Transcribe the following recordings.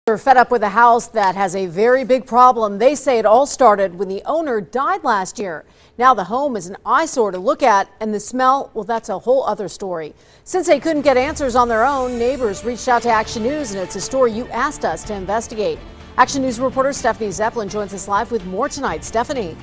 They're fed up with a house that has a very big problem. They say it all started when the owner died last year. Now the home is an eyesore to look at, and the smell, well, that's a whole other story. Since they couldn't get answers on their own, neighbors reached out to Action News, and it's a story you asked us to investigate. Action News reporter Stephanie Zeppelin joins us live with more tonight. Stephanie.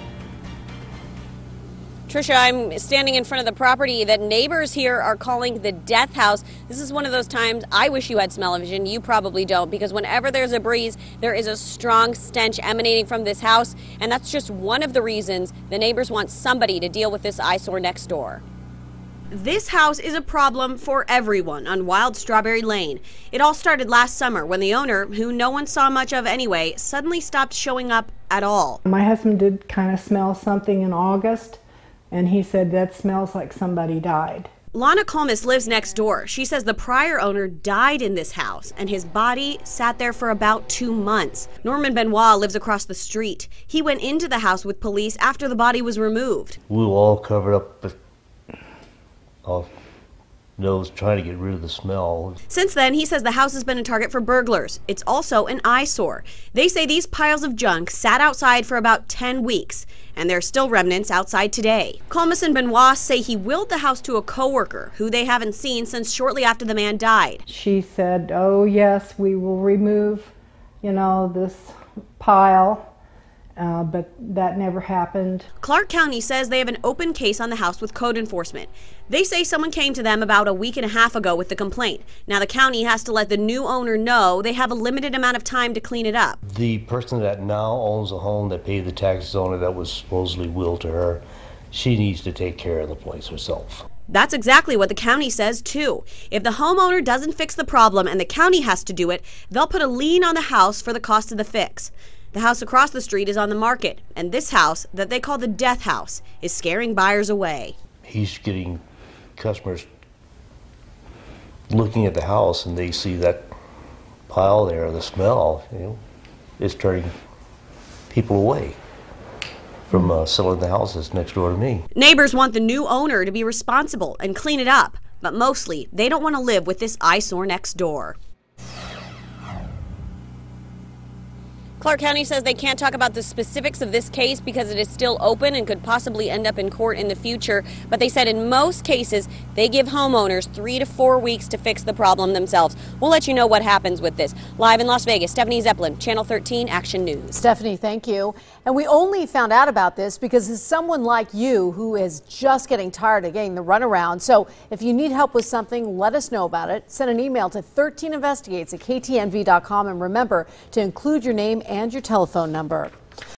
Tricia, I'm standing in front of the property that neighbors here are calling the death house. This is one of those times I wish you had smell-o-vision. You probably don't, because whenever there's a breeze, there is a strong stench emanating from this house, and that's just one of the reasons the neighbors want somebody to deal with this eyesore next door. This house is a problem for everyone on Wild Strawberry Lane. It all started last summer when the owner, who no one saw much of anyway, suddenly stopped showing up at all. My husband did kind of smell something in August, and he said that smells like somebody died. Lana Colmus lives next door. She says the prior owner died in this house, and his body sat there for about 2 months. Norman Benoit lives across the street. He went into the house with police after the body was removed. We were all covered up with our nose trying to get rid of the smell. Since then, he says the house has been a target for burglars. It's also an eyesore. They say these piles of junk sat outside for about 10 weeks, and there's still remnants outside today. Colmus and Benoit say he willed the house to a coworker who they haven't seen since shortly after the man died. She said, "Oh yes, we will remove, this pile." But that never happened. Clark County says they have an open case on the house with code enforcement. They say someone came to them about a week and a half ago with the complaint. Now the county has to let the new owner know they have a limited amount of time to clean it up. The person that now owns the home that paid the taxes on it that was supposedly willed to her, she needs to take care of the place herself. That's exactly what the county says, too. If the homeowner doesn't fix the problem and the county has to do it, they'll put a lien on the house for the cost of the fix. The house across the street is on the market, and this house, that they call the death house, is scaring buyers away. He's getting customers looking at the house, and they see that pile there, the smell, is turning people away from selling the houses next door to me. Neighbors want the new owner to be responsible and clean it up, but mostly they don't want to live with this eyesore next door. Clark County says they can't talk about the specifics of this case because it is still open and could possibly end up in court in the future. But they said in most cases, they give homeowners 3 to 4 weeks to fix the problem themselves. We'll let you know what happens with this. Live in Las Vegas, Stephanie Zeppelin, Channel 13 Action News. Stephanie, thank you. And we only found out about this because it's someone like you who is just getting tired of getting the runaround. So if you need help with something, let us know about it. Send an email to 13investigates@ktnv.com, and remember to include your name and your telephone number.